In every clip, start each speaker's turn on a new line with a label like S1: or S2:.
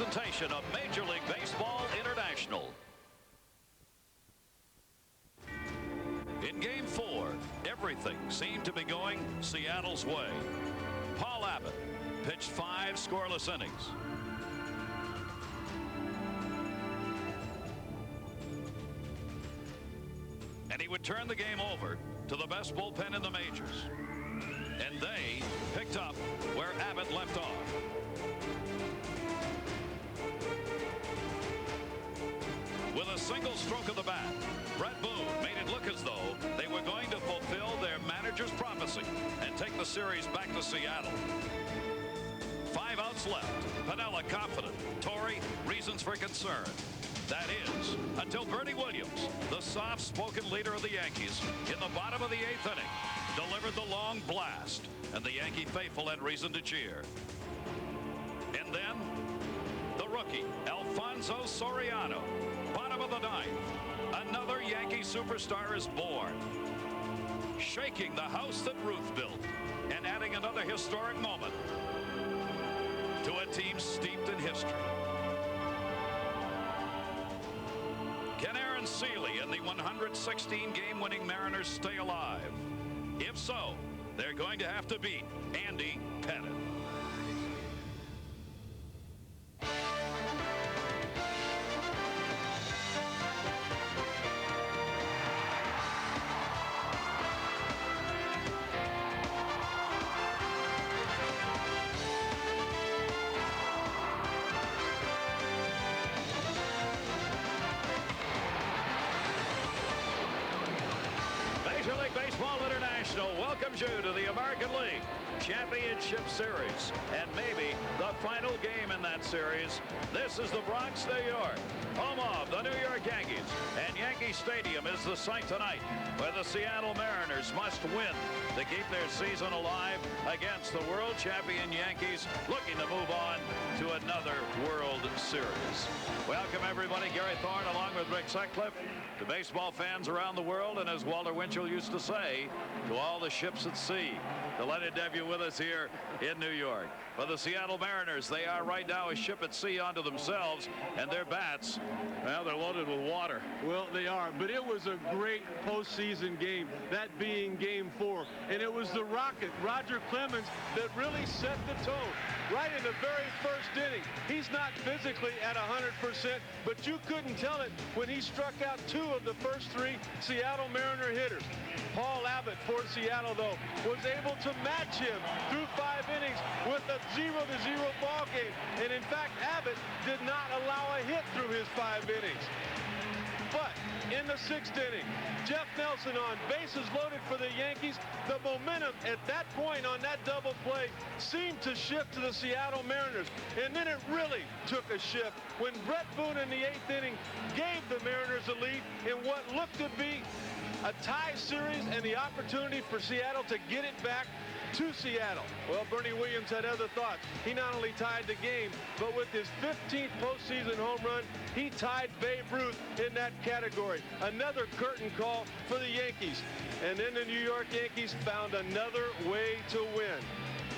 S1: presentation of Major League Baseball International. In Game 4, everything seemed to be going Seattle's way. Paul Abbott pitched 5 scoreless innings. And he would turn the game over to the best bullpen in the majors. And they picked up where Abbott left off. With a single stroke of the bat, Brett Boone made it look as though they were going to fulfill their manager's prophecy and take the series back to Seattle. 5 outs left. Piniella confident. Torre, reasons for concern. That is, until Bernie Williams, the soft-spoken leader of the Yankees, in the bottom of the 8th inning, delivered the long blast, and the Yankee faithful had reason to cheer. And then, the rookie, Alfonso Soriano, bottom of the 9th. Another Yankee superstar is born, shaking the house that Ruth built and adding another historic moment to a team steeped in history. Can Aaron Seeley and the 116-game-winning Mariners stay alive? If so, they're going to have to beat Andy Pettitte. Major League Baseball International welcomes you to the American League Championship Series, and maybe the final game in that series. This is the Bronx, New York, home of the New York Yankees, and Yankee Stadium is the site tonight where the Seattle Mariners must win to keep their season alive against the world champion Yankees, looking to move on to another World Series. Welcome everybody. Gary Thorne along with Rick Sutcliffe, to baseball fans around the world, and as Walter Winchell used to say, to all the ships at sea. Delighted to have you with us here in New York. For the Seattle Mariners, they are right now a ship at sea unto themselves, and their bats, well, they're loaded with water.
S2: Well, they are, but it was a great postseason game, that being Game 4. And it was the Rocket, Roger Clemens, that really set the tone. Right in the very first inning, he's not physically at 100%, but you couldn't tell it when he struck out 2 of the first 3 Seattle Mariner hitters. Paul Abbott for Seattle, though, was able to match him through 5 innings with a 0-0 ball game. And in fact, Abbott did not allow a hit through his 5 innings. But in the 6th inning, Jeff Nelson on bases loaded for the Yankees. The momentum at that point on that double play seemed to shift to the Seattle Mariners. And then it really took a shift when Brett Boone in the 8th inning gave the Mariners a lead in what looked to be a tie series and the opportunity for Seattle to get it back to Seattle. Well, Bernie Williams had other thoughts. He not only tied the game, but with his 15th postseason home run, he tied Babe Ruth in that category. Another curtain call for the Yankees. And then the New York Yankees found another way to win.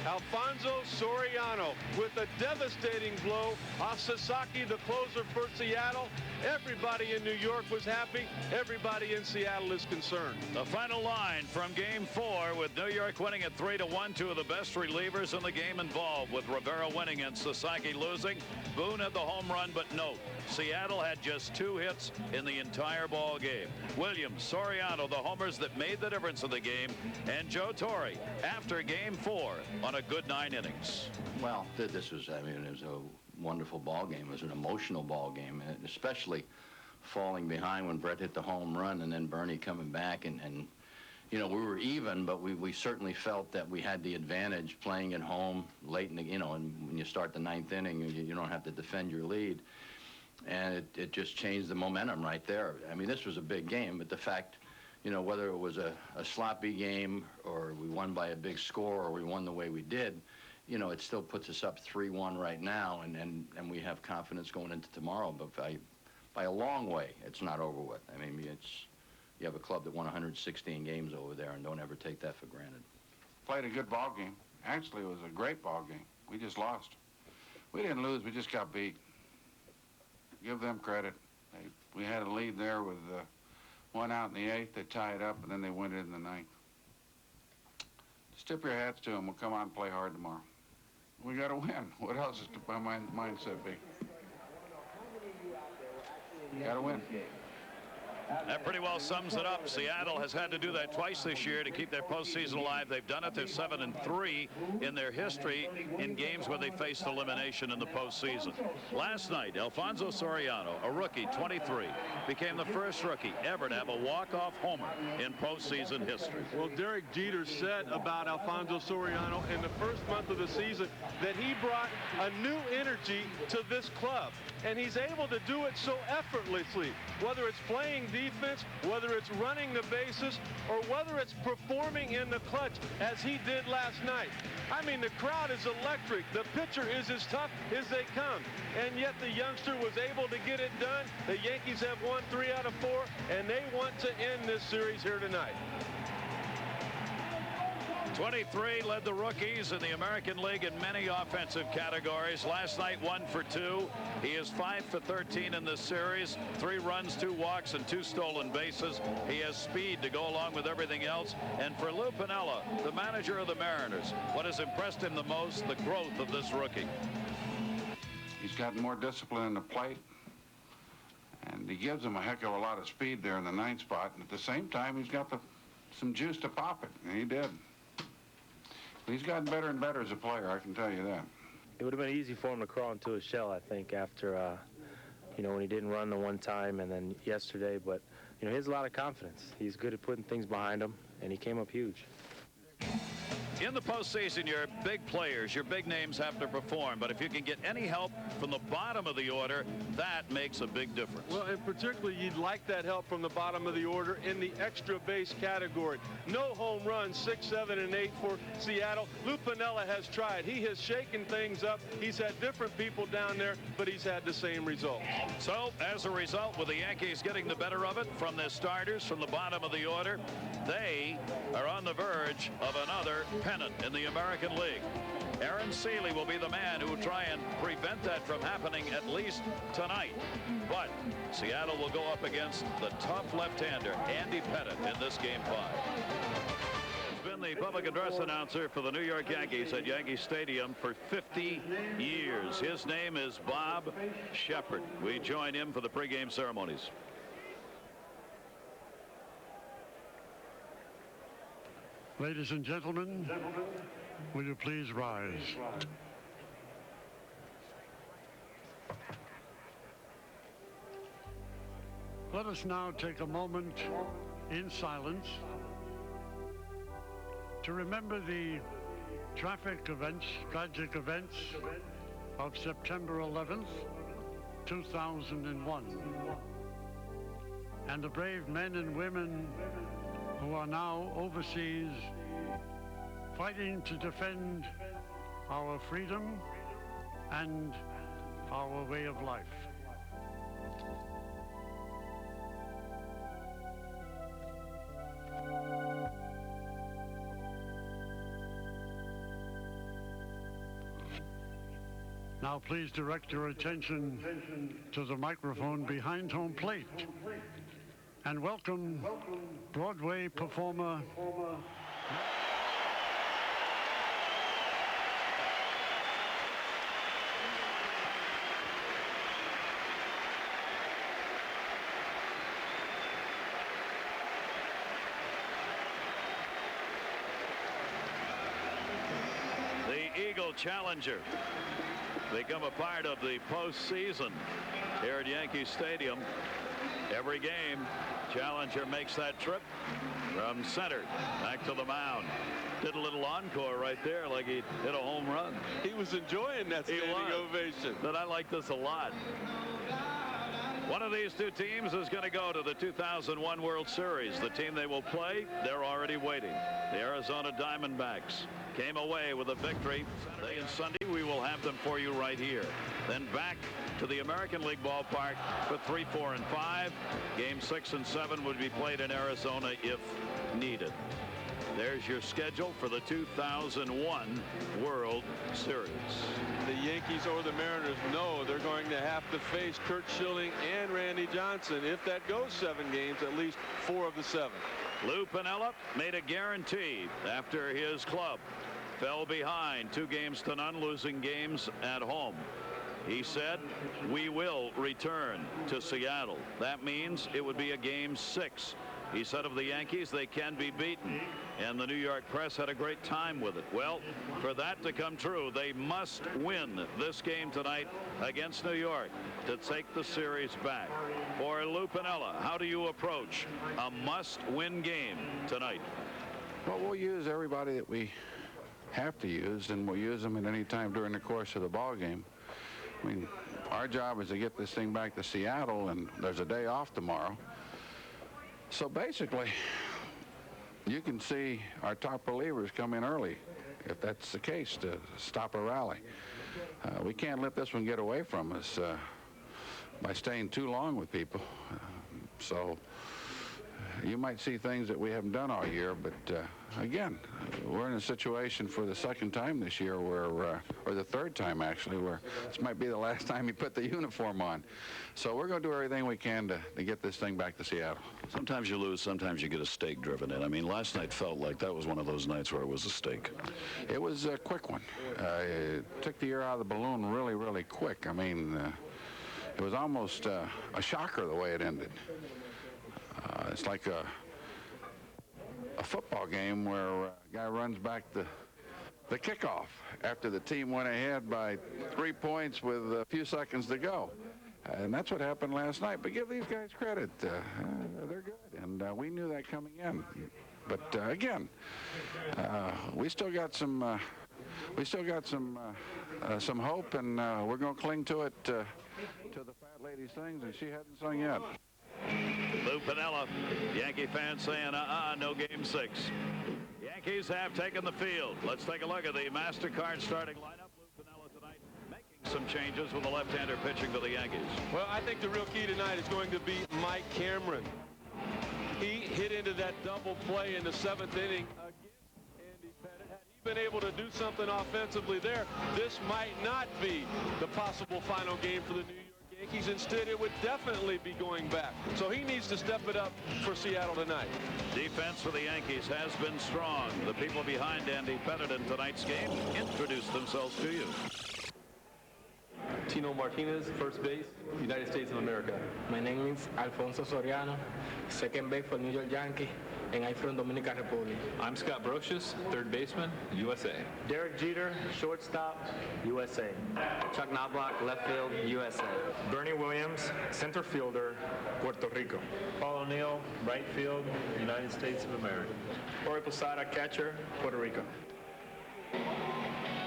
S2: Alfonso Soriano with a devastating blow off Sasaki, the closer for Seattle. Everybody in New York was happy. Everybody in Seattle is concerned.
S1: The final line from Game 4, with New York winning at 3-1. 2 of the best relievers in the game involved, with Rivera winning and Sasaki losing. Boone had the home run, but note, Seattle had just 2 hits in the entire ball game. Williams, Soriano, the homers that made the difference in the game, and Joe Torre after Game 4 on a good 9 innings.
S3: Well, this was, I mean, it was a wonderful ball game. It was an emotional ball game, and especially falling behind when Brett hit the home run and then Bernie coming back. And you know, we were even, but we certainly felt that we had the advantage playing at home late in the, you know, and when you start the 9th inning, you don't have to defend your lead. And it just changed the momentum right there. I mean, this was a big game, but the fact, you know, whether it was a sloppy game or we won by a big score or we won the way we did, you know, it still puts us up 3-1 right now, and we have confidence going into tomorrow. But by a long way, it's not over with. I mean, you have a club that won 116 games over there, and don't ever take that for granted.
S4: Played a good ball game. Actually, it was a great ball game. We just lost. We didn't lose. We just got beat. give them credit. We had a lead there with one out in the 8th. They tie it up, and then they win it in the 9th. Just tip your hats to them. We'll come out and play hard tomorrow. We got to win. What else is my mindset be? Got to win.
S1: That pretty well sums it up. Seattle has had to do that twice this year to keep their postseason alive. They've done it. They're 7-3 in their history in games where they faced elimination in the postseason. Last night, Alfonso Soriano, a rookie, 23, became the first rookie ever to have a walk-off homer in postseason history.
S2: Well, Derek Jeter said about Alfonso Soriano in the first month of the season that he brought a new energy to this club, and he's able to do it so effortlessly, whether it's playing defense, whether it's running the bases, or whether it's performing in the clutch as he did last night. I mean, the crowd is electric. The pitcher is as tough as they come, and yet the youngster was able to get it done. The Yankees have won 3 out of 4, and they want to end this series here tonight.
S1: 23 led the rookies in the American League in many offensive categories. Last night, 1 for 2. He is 5 for 13 in this series. 3 runs, 2 walks, and 2 stolen bases. He has speed to go along with everything else. And for Lou Piniella, the manager of the Mariners, what has impressed him the most, the growth of this rookie.
S4: He's got more discipline in the plate, and he gives him a heck of a lot of speed there in the 9th spot. And at the same time, he's got some juice to pop it, and he did. He's gotten better and better as a player, I can tell you that.
S5: It would have been easy for him to crawl into his shell, I think, after, when he didn't run the one time and then yesterday. But, he has a lot of confidence. He's good at putting things behind him, and he came up huge.
S1: In the postseason, your big players, your big names have to perform. But if you can get any help from the bottom of the order, that makes a big difference.
S2: Well, and particularly you'd like that help from the bottom of the order in the extra base category. No home runs, 6, 7, and 8 for Seattle. Lou Piniella has tried. He has shaken things up. He's had different people down there, but he's had the same results.
S1: So, as a result, with the Yankees getting the better of it from their starters from the bottom of the order, they are on the verge of another pennant in the American League. Aaron Seeley will be the man who will try and prevent that from happening at least tonight. But Seattle will go up against the tough left-hander, Andy Pettitte, in this Game 5. He's been the public address announcer for the New York Yankees at Yankee Stadium for 50 years. His name is Bob Shepard. We join him for the pregame ceremonies.
S6: Ladies and gentlemen, will you please rise? Let us now take a moment in silence to remember the tragic events of September 11th, 2001, and the brave men and women who are now overseas fighting to defend our freedom and our way of life. Now please direct your attention to the microphone behind home plate and welcome Broadway performer
S1: the Eagle Challenger become a part of the postseason here at Yankee Stadium. Every game, Challenger makes that trip from center back to the mound. Did a little encore right there like he hit a home run.
S2: He was enjoying that standing ovation.
S1: But I like this a lot. One of these two teams is going to go to the 2001 World Series. The team they will play, they're already waiting. The Arizona Diamondbacks came away with a victory. Saturday and Sunday, we will have them for you right here. Then back to the American League ballpark for 3, 4, and 5. Game 6 and 7 would be played in Arizona if needed. There's your schedule for the 2001 World Series.
S2: The Yankees or the Mariners know they're going to have to face Curt Schilling and Randy Johnson. If that goes 7 games, at least 4 of the 7.
S1: Lou Piniella made a guarantee after his club fell behind 2-0, losing games at home. He said, we will return to Seattle. That means it would be a game 6. He said of the Yankees, they can be beaten. And the New York press had a great time with it. Well, for that to come true, they must win this game tonight against New York to take the series back. For Lou Piniella, how do you approach a must-win game tonight?
S4: Well, we'll use everybody that we have to use, and we'll use them at any time during the course of the ball game. I mean, our job is to get this thing back to Seattle, and there's a day off tomorrow. So basically, you can see our top relievers come in early, if that's the case, to stop a rally. We can't let this one get away from us by staying too long with people. So you might see things that we haven't done all year, but again, we're in a situation for the 2nd time this year where, or the 3rd time actually, where this might be the last time he put the uniform on. So we're going to do everything we can to get this thing back to Seattle.
S7: Sometimes you lose, sometimes you get a stake driven in. I mean, last night felt like that was one of those nights where it was a stake.
S4: It was a quick one. It took the air out of the balloon really, really quick. I mean, it was almost a shocker the way it ended. It's like a football game where a guy runs back the kickoff after the team went ahead by 3 points with a few seconds to go. And that's what happened last night. But give these guys credit. They're good. And we knew that coming in. But again, we still got some hope, and we're going to cling to it to the fat lady's things, and she hasn't sung yet.
S1: Lou Piniella, Yankee fans saying, no game 6. Yankees have taken the field. Let's take a look at the MasterCard starting lineup. Lou Piniella tonight making some changes with the left-hander pitching to the Yankees.
S2: Well, I think the real key tonight is going to be Mike Cameron. He hit into that double play in the 7th inning against Andy Pettit. Had he been able to do something offensively there, this might not be the possible final game for the New York Yankees. Instead, it would definitely be going back. So he needs to step it up for Seattle tonight.
S1: Defense for the Yankees has been strong. The people behind Andy Pettit in tonight's game introduce themselves to you.
S8: Edgar Martinez, first base, United States of America.
S5: My name is Alfonso Soriano, second base for New York Yankees, and I'm from Dominican Republic.
S8: I'm Scott Brocious, third baseman, USA.
S5: Derek Jeter, shortstop, USA.
S9: Chuck Knoblock, left field, USA.
S5: Bernie Williams, center fielder, Puerto Rico.
S10: Paul O'Neill, right field, United States of America.
S5: Jorge Posada, catcher, Puerto Rico.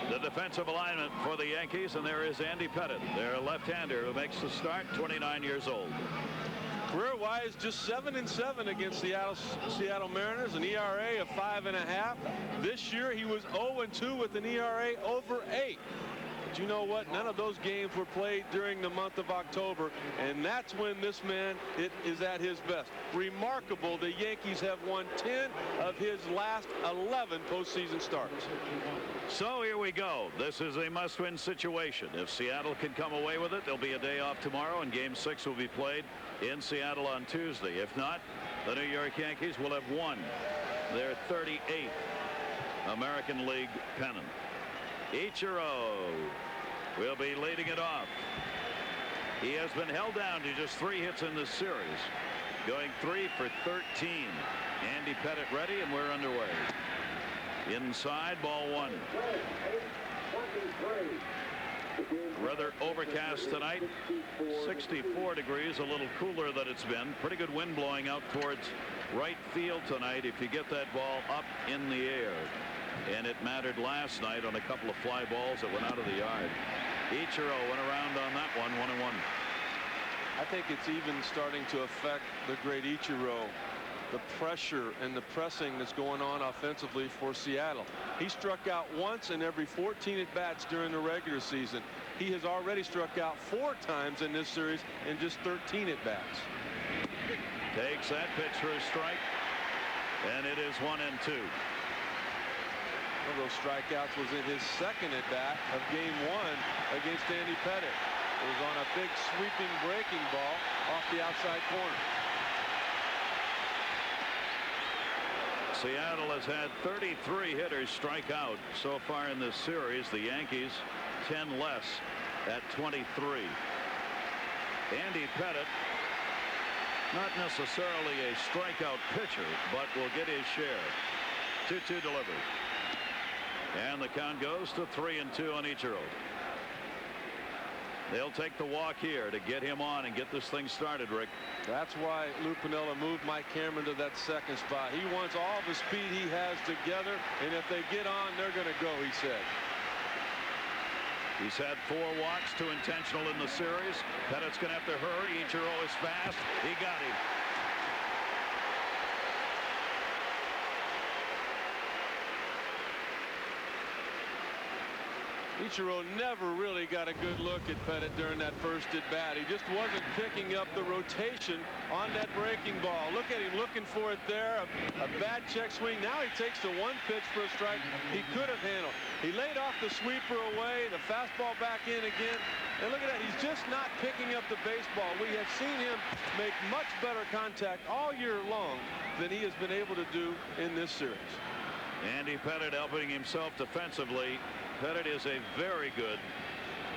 S1: The defensive alignment for the Yankees, and there is Andy Pettit, their left-hander who makes the start, 29 years old.
S2: Career-wise, just 7-7 against Seattle Mariners, an ERA of 5.5. This year, he was 0-2 with an ERA over 8. But you know what? None of those games were played during the month of October, and that's when this man is at his best. Remarkable, the Yankees have won 10 of his last 11 postseason starts.
S1: So here we go. This is a must-win situation. If Seattle can come away with it, there'll be a day off tomorrow, and Game 6 will be played in Seattle on Tuesday. If not, the New York Yankees will have won their 38th American League pennant. Ichiro will be leading it off. He has been held down to just 3 hits in this series, going 3 for 13. Andy Pettit ready, and we're underway. Inside, ball 1. Rather overcast tonight, 64 degrees, a little cooler than it's been. Pretty good wind blowing out towards right field tonight if you get that ball up in the air. And it mattered last night on a couple of fly balls that went out of the yard. Ichiro went around on that one, 1-1.
S2: I think it's even starting to affect the great Ichiro. The pressure and the pressing that's going on offensively for Seattle. He struck out once in every 14 at-bats during the regular season. He has already struck out 4 times in this series in just 13 at-bats.
S1: Takes that pitch for a strike. And it is 1-2.
S2: One of those strikeouts was in his second at bat of game 1 against Andy Pettitte. It was on a big sweeping breaking ball off the outside corner.
S1: Seattle has had 33 hitters strike out so far in this series. The Yankees 10 less at 23. Andy Pettitte, not necessarily a strikeout pitcher, but will get his share. 2-2 delivered. And the count goes to 3-2 on Ichiro. They'll take the walk here to get him on and get this thing started, Rick.
S2: That's why Lou Piniella moved Mike Cameron to that second spot. He wants all the speed he has together, and if they get on, they're going to go, he said.
S1: He's had 4 walks, 2 intentional in the series. Pettitte's going to have to hurry. Ichiro is fast. He got him.
S2: Ichiro never really got a good look at Pettitte during that first at bat. He just wasn't picking up the rotation on that breaking ball. Look at him looking for it there. A bad check swing. Now he takes the 1 pitch for a strike he could have handled. He laid off the sweeper away, the fastball back in again. And look at that. He's just not picking up the baseball. We have seen him make much better contact all year long than he has been able to do in this series.
S1: Andy Pettitte helping himself defensively. Pettitte is a very good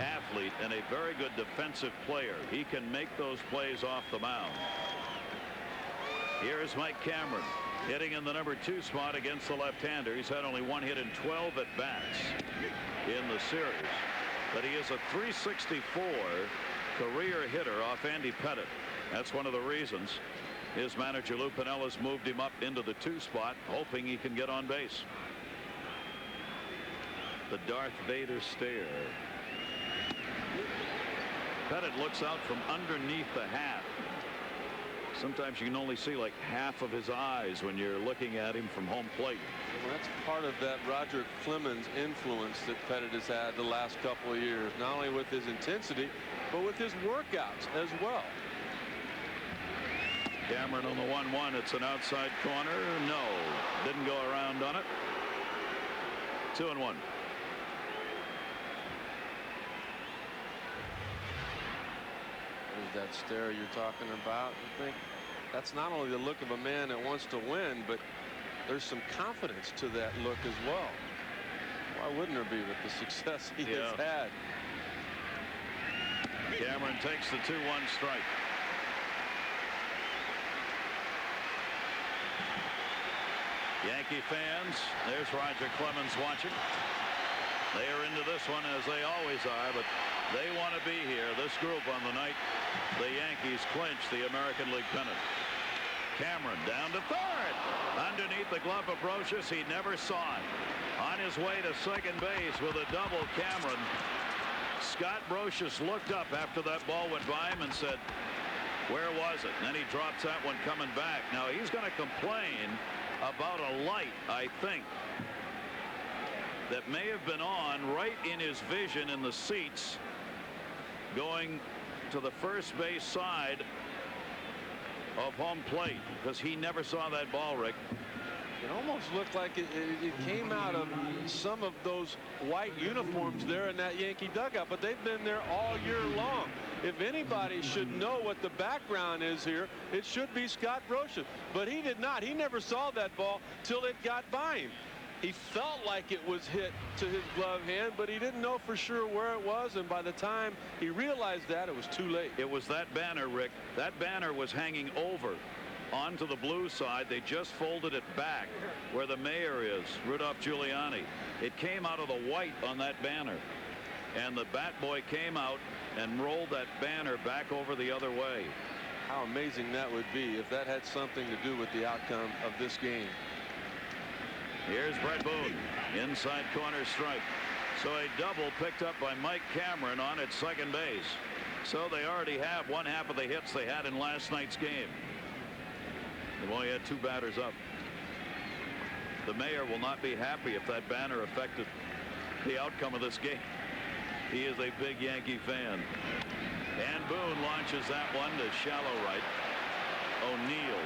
S1: athlete and a very good defensive player. He can make those plays off the mound. Here's Mike Cameron hitting in the number 2 spot against the left-hander. He's had only 1 hit in 12 at-bats in the series, but he is a .364 career hitter off Andy Pettitte. That's one of the reasons his manager Lou Piniella's moved him up into the 2 spot, hoping he can get on base. The Darth Vader stare. Pettitte looks out from underneath the hat. Sometimes you can only see like half of his eyes when you're looking at him from home plate.
S2: Well, that's part of that Roger Clemens influence that Pettitte has had the last couple of years, not only with his intensity, but with his workouts as well.
S1: Cameron on the 1-1. It's an outside corner. No, didn't go around on it. 2-1.
S2: That stare you're talking about, I think that's not only the look of a man that wants to win, but there's some confidence to that look as well. Why wouldn't there be with the success he has had?
S1: Cameron takes the 2-1 strike. Yankee fans, there's Roger Clemens watching. They are into this one as they always are, but they want to be here. This group on the night the Yankees clinch the American League pennant. Cameron down to third. Underneath the glove of Brocious, he never saw it. On his way to second base with a double, Cameron. Scott Brocious looked up after that ball went by him and said, where was it? And then he drops that one coming back. Now he's going to complain about a light, I think, that may have been on right in his vision in the seats going to the first base side of home plate, because he never saw that ball, Rick.
S2: It almost looked like it came out of some of those white uniforms there in that Yankee dugout, but they've been there all year long. If anybody should know what the background is here, it should be Scott Brocious, but he did not. He never saw that ball till it got by him. He felt like it was hit to his glove hand, but he didn't know for sure where it was, and by the time he realized that, it was too late.
S1: It was that banner, Rick. That banner was hanging over onto the blue side. They just folded it back where the mayor is, Rudolph Giuliani. It came out of the white on that banner, and the bat boy came out and rolled that banner back over the other way.
S2: How amazing that would be if that had something to do with the outcome of this game.
S1: Here's Brett Boone, inside corner strike. So a double picked up by Mike Cameron on at second base. So they already have one half of the hits they had in last night's game. They've only had 2 batters up. The mayor will not be happy if that banner affected the outcome of this game. He is a big Yankee fan. And Boone launches that one to shallow right. O'Neill.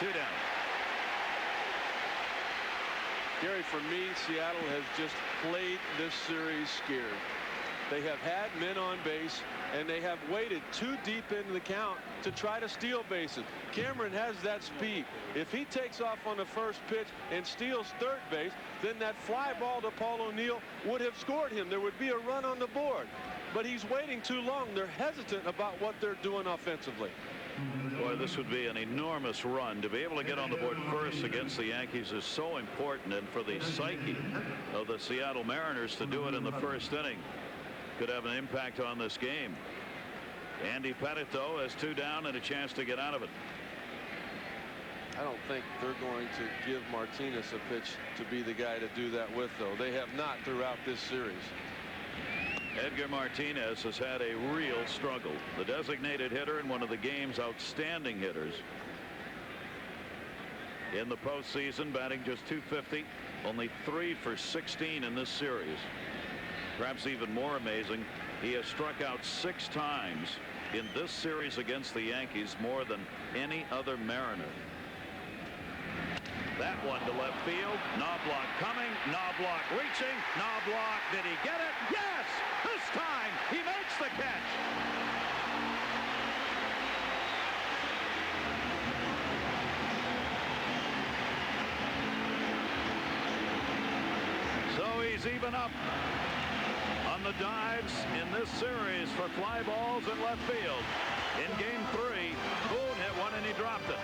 S1: 2 down.
S2: Gary, for me, Seattle has just played this series scared. They have had men on base, and they have waited too deep into the count to try to steal bases. Cameron has that speed. If he takes off on the first pitch and steals third base, then that fly ball to Paul O'Neill would have scored him. There would be a run on the board. But he's waiting too long. They're hesitant about what they're doing offensively.
S1: Boy, this would be an enormous run. To be able to get on the board first against the Yankees is so important, and for the psyche of the Seattle Mariners to do it in the first inning could have an impact on this game. Andy Pettit, though, has 2 down and a chance to get out of it.
S2: I don't think they're going to give Martinez a pitch to be the guy to do that with, though. They have not throughout this series.
S1: Edgar Martinez has had a real struggle. The designated hitter and one of the game's outstanding hitters. In the postseason, batting just .250, only 3 for 16 in this series. Perhaps even more amazing, he has struck out 6 times in this series against the Yankees, more than any other Mariner. That one to left field. Knoblock coming. Knoblock reaching. Knoblock. Did he get it? Yes! This time he makes the catch. So he's even up on the dives in this series for fly balls in left field. In game 3, Boone hit one and he dropped it.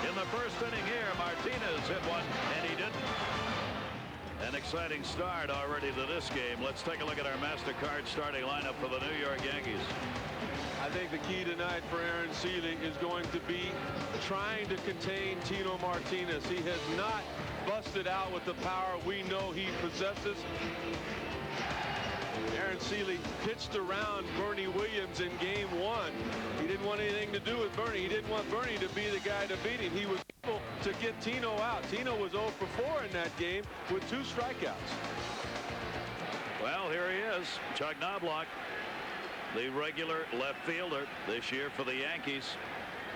S1: In the first inning here, Martinez hit one and he didn't. An exciting start already to this game. Let's take a look at our MasterCard starting lineup for the New York Yankees.
S2: I think the key tonight for Aaron Sele is going to be trying to contain Tino Martinez. He has not busted out with the power we know he possesses. Aaron Sele pitched around Bernie Williams in game 1. He didn't want anything to do with Bernie. He didn't want Bernie to be the guy to beat him. He was able to get Tino out. Tino was 0 for 4 in that game with 2 strikeouts.
S1: Well, here he is, Chuck Knoblock, the regular left fielder this year for the Yankees.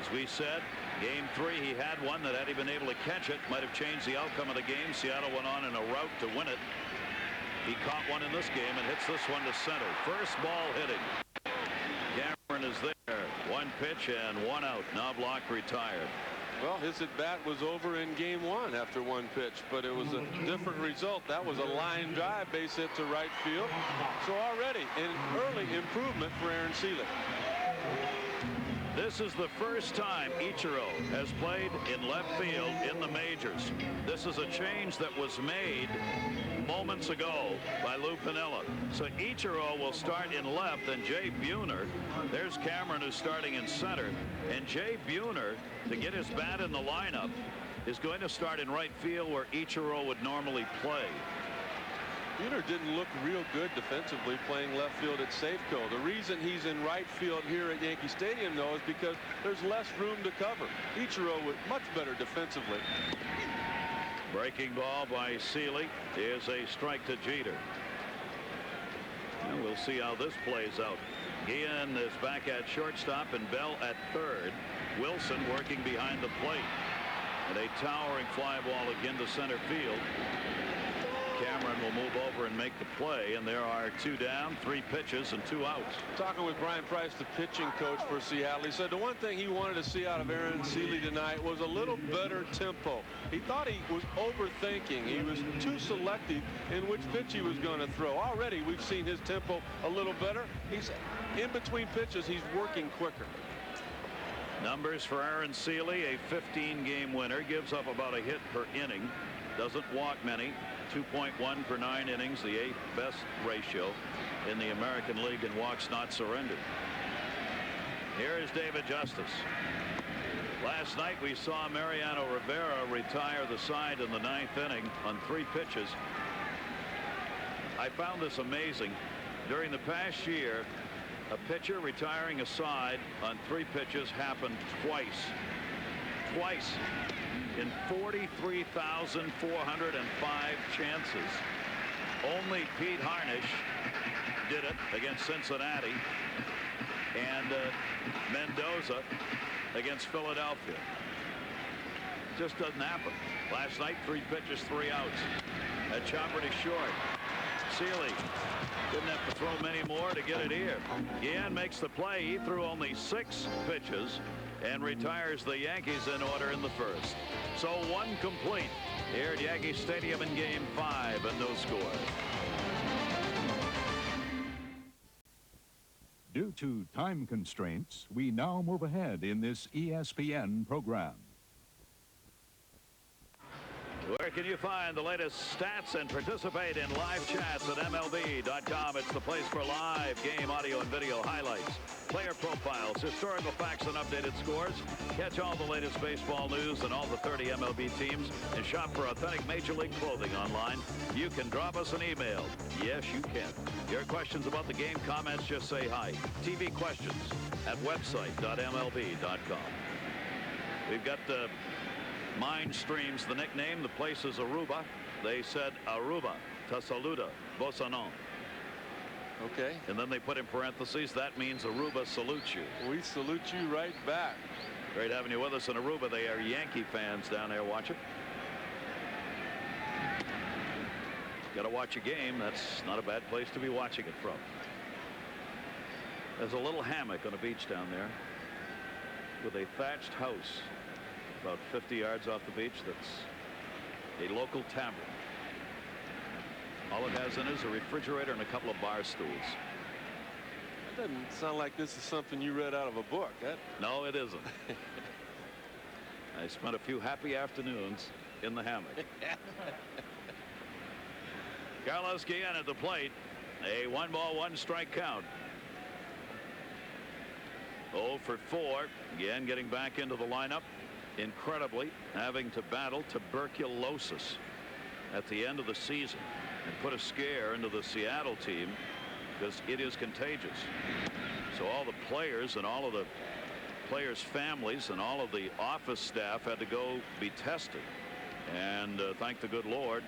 S1: As we said, game 3, he had one that had he been able to catch it, might have changed the outcome of the game. Seattle went on in a rout to win it. He caught one in this game and hits this one to center. First ball hitting. Cameron is there. 1 pitch and 1 out. Knoblock retired.
S2: Well, his at-bat was over in game 1 after 1 pitch, but it was a different result. That was a line drive, base hit to right field. So already an early improvement for Aaron Sele.
S1: This is the first time Ichiro has played in left field in the majors. This is a change that was made moments ago by Lou Piniella. So Ichiro will start in left, and Jay Buhner, there's Cameron who's starting in center, and Jay Buhner, to get his bat in the lineup, is going to start in right field where Ichiro would normally play.
S2: Buhner didn't look real good defensively playing left field at Safeco. The reason he's in right field here at Yankee Stadium, though, is because there's less room to cover. Ichiro was much better defensively.
S1: Breaking ball by Sele is a strike to Jeter. And we'll see how this plays out. Guillen is back at shortstop and Bell at third. Wilson working behind the plate. And a towering fly ball again to center field. Cameron will move over and make the play, and there are 2 down, 3 pitches, and 2 outs.
S2: Talking with Brian Price, the pitching coach for Seattle, he said the one thing he wanted to see out of Aaron Sele tonight was a little better tempo. He thought he was overthinking. He was too selective in which pitch he was going to throw. Already we've seen his tempo a little better. He's in between pitches, he's working quicker.
S1: Numbers for Aaron Sele, a 15-game winner, gives up about a hit per inning, doesn't walk many. 2.1 per 9 innings, the 8th best ratio in the American League in walks not surrendered. Here is David Justice. Last night we saw Mariano Rivera retire the side in the 9th inning on 3 pitches. I found this amazing. During the past year, a pitcher retiring a side on 3 pitches happened twice. Twice. In 43,405 chances. Only Pete Harnisch did it against Cincinnati and Mendoza against Philadelphia. Just doesn't happen. Last night, 3 pitches, 3 outs. That chopper to short. Seeley didn't have to throw many more to get it here. Guillen makes the play. He threw only 6 pitches and retires the Yankees in order in the first. So 1 complete here at Yankee Stadium in Game 5 and no score.
S11: Due to time constraints, we now move ahead in this ESPN program.
S1: Where can you find the latest stats and participate in live chats at MLB.com? It's the place for live game audio and video highlights, player profiles, historical facts, and updated scores. Catch all the latest baseball news and all the 30 MLB teams, and shop for authentic Major League clothing online. You can drop us an email. Yes, you can. Your questions about the game, comments, just say hi. TV questions at website.mlb.com. We've got Mind Streams, the nickname. The place is Aruba. They said Aruba, ta saluda, bosanon.
S2: Okay.
S1: And then they put in parentheses, that means Aruba salutes you.
S2: We salute you right back.
S1: Great having you with us in Aruba. They are Yankee fans down there watching. Got to watch a game. That's not a bad place to be watching it from. There's a little hammock on a beach down there with a thatched house about 50 yards off the beach. That's a local tavern. All it has in it is a refrigerator and a couple of bar stools.
S2: That doesn't sound like this is something you read out of a book.
S1: No, it isn't. I spent a few happy afternoons in the hammock. Carlos Guillen at the plate. A 1-ball, 1-strike count. 0 for 4. Guillen getting back into the lineup. Incredibly, having to battle tuberculosis at the end of the season and put a scare into the Seattle team because it is contagious. So all the players and all of the players' families and all of the office staff had to go be tested. And thank the good Lord,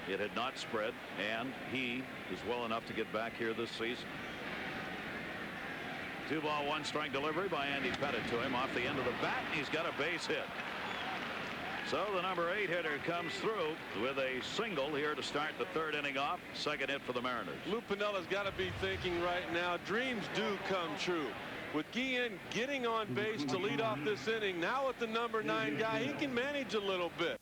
S1: it had not spread, and he is well enough to get back here this season. 2-ball, 1-strike delivery by Andy Pettitte to him off the end of the bat. He's got a base hit. So the number 8 hitter comes through with a single here to start the 3rd inning off. 2nd hit for the Mariners.
S2: Lou Piniella's got to be thinking right now, dreams do come true. With Guillen getting on base to lead off this inning, now with the number 9 guy, he can manage a little bit.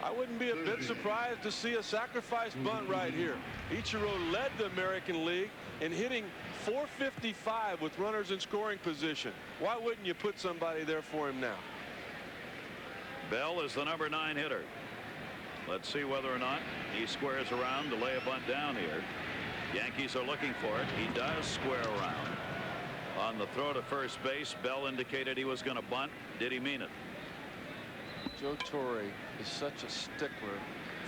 S2: I wouldn't be a bit surprised to see a sacrifice bunt right here. Ichiro led the American League in hitting .455 with runners in scoring position. Why wouldn't you put somebody there for him now?
S1: Bell is the number 9 hitter. Let's see whether or not he squares around to lay a bunt down here. Yankees are looking for it. He does square around. On the throw to first base, Bell indicated he was going to bunt. Did he mean it?
S2: Joe Torre is such a stickler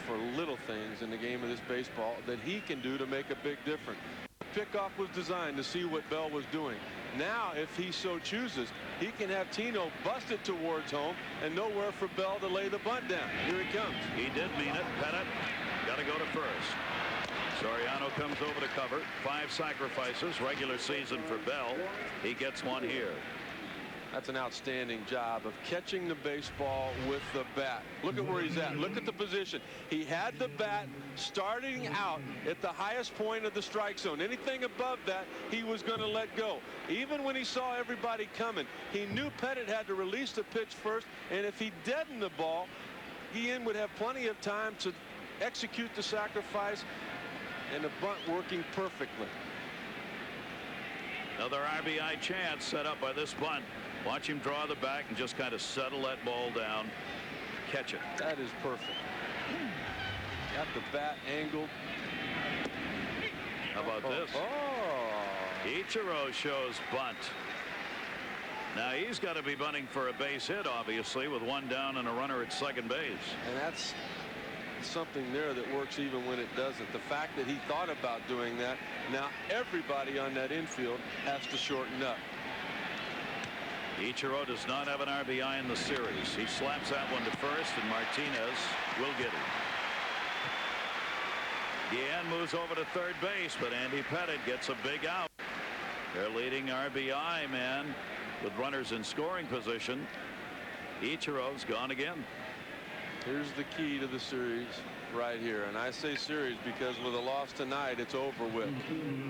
S2: for little things in the game of this baseball that he can do to make a big difference. The pickoff was designed to see what Bell was doing. Now, if he so chooses, he can have Tino bust it towards home and nowhere for Bell to lay the bunt down. Here he comes.
S1: He did mean it. Pettitte got to go to first. Soriano comes over to cover. 5 sacrifices regular season for Bell. He gets one here.
S2: That's an outstanding job of catching the baseball with the bat. Look at where he's at. Look at the position. He had the bat starting out at the highest point of the strike zone. Anything above that, he was going to let go. Even when he saw everybody coming, he knew Pettitte had to release the pitch first, and if he deadened the ball, Guillen would have plenty of time to execute the sacrifice, and the bunt working perfectly.
S1: Another RBI chance set up by this bunt. Watch him draw the back and just kind of settle that ball down. Catch it.
S2: That is perfect. Got the bat angled.
S1: How about this? Ichiro shows bunt. Now he's got to be bunting for a base hit, obviously, with 1 down and a runner at second base.
S2: And that's something there that works even when it doesn't. The fact that he thought about doing that, now everybody on that infield has to shorten up.
S1: Ichiro does not have an RBI in the series. He slaps that one to first, and Martinez will get it. Guillen moves over to third base, but Andy Pettitte gets a big out. Their leading RBI man with runners in scoring position. Ichiro's gone again.
S2: Here's the key to the series right here. And I say series because with a loss tonight, it's over with.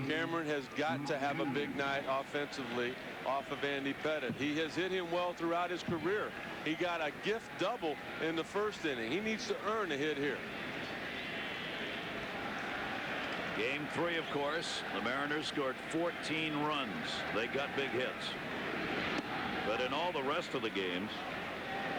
S2: Cameron has got to have a big night offensively off of Andy Pettitte. He has hit him well throughout his career. He got a gift double in the first inning. He needs to earn a hit here.
S12: Game 3, of course, the Mariners scored 14 runs. They got big hits. But in all the rest of the games,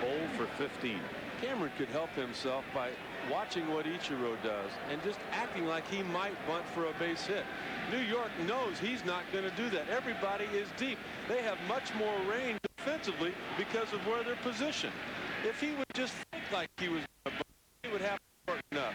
S12: 0 for 15.
S2: Cameron could help himself by watching what Ichiro does and just acting like he might bunt for a base hit. New York knows he's not going to do that. Everybody is deep. They have much more range defensively because of where they're positioned. If he would just think like he was going to bunt, he would have to work enough.